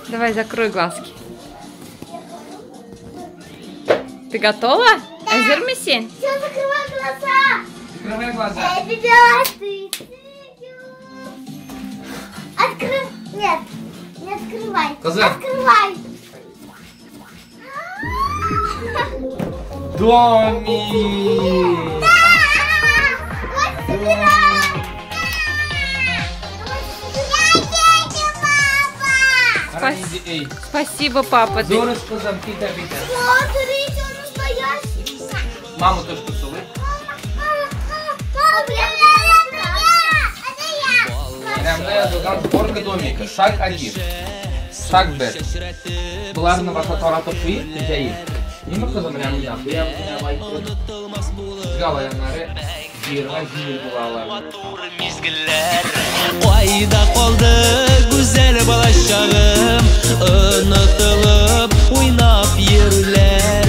Давай, закрой глазки. Ты готова? Әзір сен? Все, закрывай глаза. Закрывай глаза. Открой. Нет, не открывай. Коза. Открывай. Домик. Вот собирай. Спасибо, папа. Зорушка, замки-то, Витя. Смотрите, он настоящий. Маму тоже поцелуй. Прям сборка домика. Шаг 1. Шаг 1. Бұларны баша таратып қойып, жайып. Немі қызым рәмін яқы, Галаянары жиырға жиыр бұлалар. Қайда қалды güzel балашағым, ұнытылып ойнап ерулер.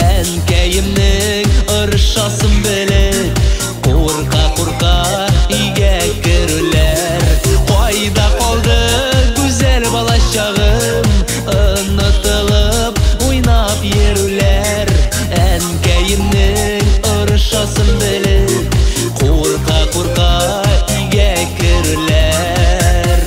Әнкейімнің ұршасын біліп, қорқа-қорқа үйге кірулер. Қайда қалды güzel балашағым, ұнытылып ойнап ерулер. Әнкейімнің ұршасын біліп, қорқа-қорқа үйге кірулер.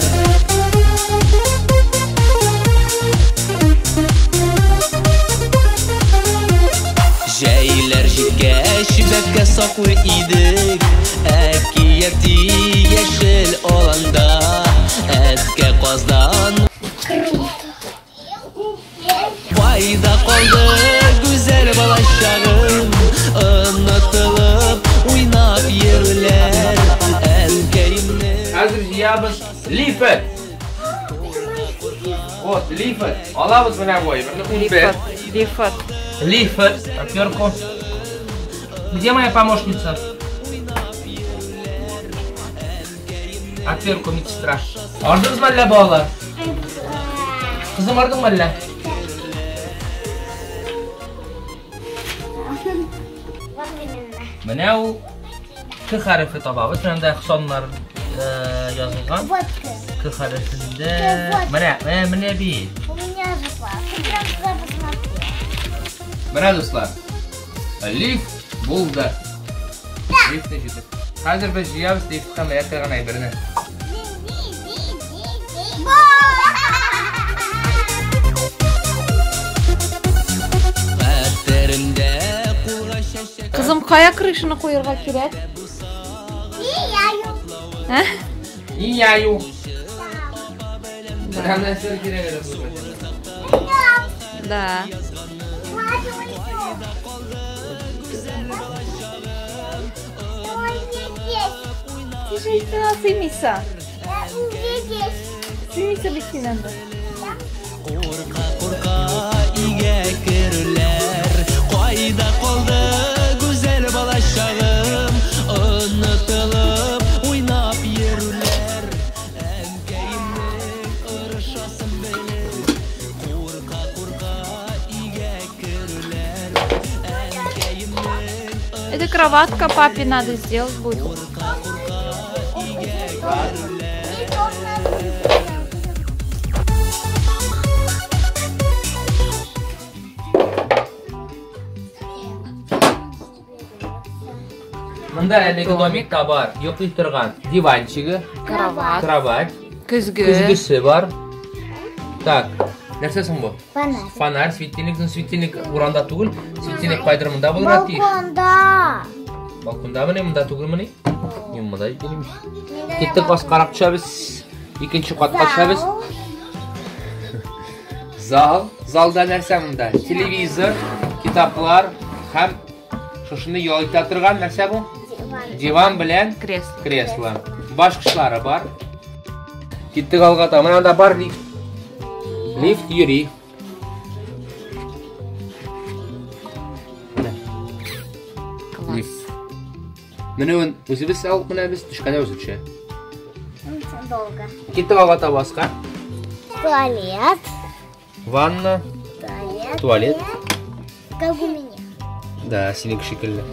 Жәйлер жеткеш бәкке сақлы идік, әкиеті ешіл оланда, әтке қаздан Қайда қалды güzel балашағым, ұнытылып ойнап ерулер. Әнкейімнің Әзір жиябыз лифет. Вот, лифет. Алабыз мына бой. Лифат. Лифет. Отвертку. Где моя помощница? Отвертку, медсестра. Ардыңыз мәлі балалар? Қызым ардың мәлі? Міне ол К харифі табабыз. Міне құсанлар жазылған. К харифінде. Міне бейт. У меня же папа. Ты прям туда посмотри. Міне достар. Лиф болды. Лифтіне жетіп. Қазір біз жиябыз лифт қам әртіған айбіріне. әттерімде қолға шәшек Қызым, қая крышыны қойырға керек? И яю. Міне нәрсер керек еді. Да. Ты же сыймейсің. Сыймейсің беттен әнді. Қорқа-қорқа үйге кірулер. Қайда қалды güzel балашағым, ұнытылып ойнап ерулер. Әнкейімнің ұршасын біліп, қорқа-қорқа үйге кірулер. Әнкейімнің Это кроватка папе надо сделать будет. Мында әлегі домикта бар. Йоқи тұрған диванчығы, кровать, күзгісі бар. Так, нәрсесің бұл? Фонарь, светильник. Светильник уранда түгіл. Светильник пайдыр мұнда бұл ратиш. Балконда міне, мұнда түгіл міне. Мен мұнда келеміз. Кеттік бас қарақ түшәбіз. Екінші қатқа түшәбіз. Залда нәрсе мұнда? Телевизор, китаплар, һәм шошыны ялайта тұрған нәрсе бұл? Диван білән кресло. Башқышлары бар. Кеттік алғата. Мұнда бар лифт. Лифт йүри. Лифт. Міне өзіміз алып, міне біз түшкәне өзі түше. Долго. Кеттік алғата басқа. Туалет. Ванна. Туалет. Как у меня. Да, синек шекілі.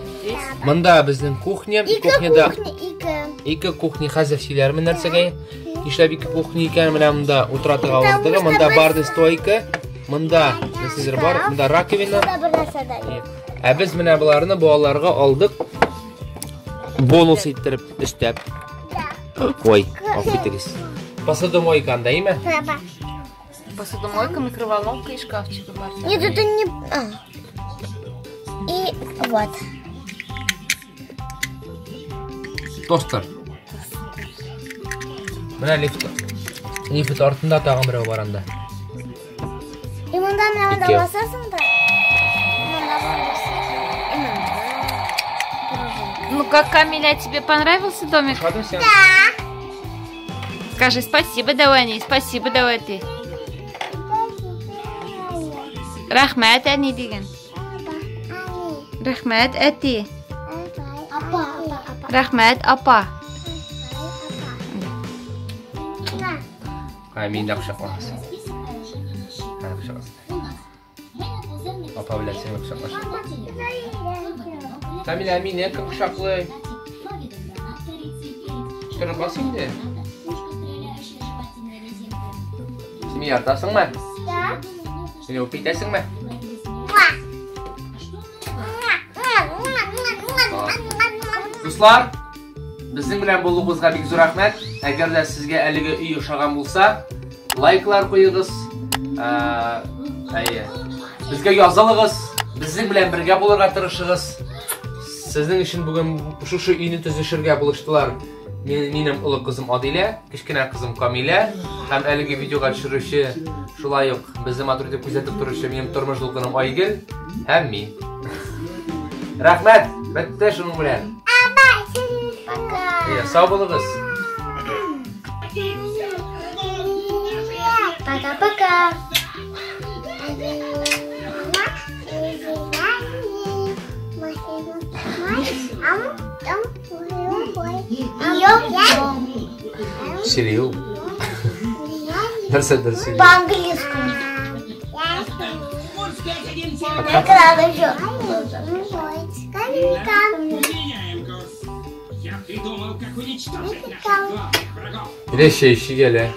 Мұнда біздің кухня. Кухняда Ика. екі кухня хазір шелермен нәрсеге. ishlab ikki kuxni ekan, mana bunda o'tiradigan o'rniga, bunda barda stoyka, bunda sizlar bor, bunda rakovina. Biz mana bularni bolalarga oldik. Bonus ettirib istab. Voy, afiyet. Посудомойка qandaymi? Посудомойка, микроволновка и шкафчик. Нет, это не... И вот. Тостер. Mana lift ortida tag'in biri bor anda. И bundan nima basasың-da? Ну как, Камиля, тебе понравился домик? Да. Скажи спасибо, давай, Ани, спасибо, давай ты. Рахмат, Ани, деген. Рахмат, әти. Рахмат, апа. Мен де құшақлаңыз. Апа білән сені құшақлашы. Камиля, мен екі құшақлай. Тұрып басың де? Сені артасың ма? Да. Сені өпейтесің ма? Достар, біздің білән болуыңызға бек зор рахмет. Әгер де сізге әлігі үй ұшаған болса, лайклар қойыңыз, бізге язалығыз, біздің білән бірге болырға тырышығыз. Сіздің үшін бүгін ұшушы үйіні түзішірге болыштылар. Менің ұлы қызым Адиле, кішкене қызым Камиля, һәм әлігі видеоға түсіруші, шулай ук бізді матурды күзетіп тұрышы менің тұрмыш жылғыным Айгүл, һәм мен. Рахмет, бітті шуның білән. Сау болыңыз. Пока-пока. Серьезно? Дальше. По-английски. Bir de şey işi gele.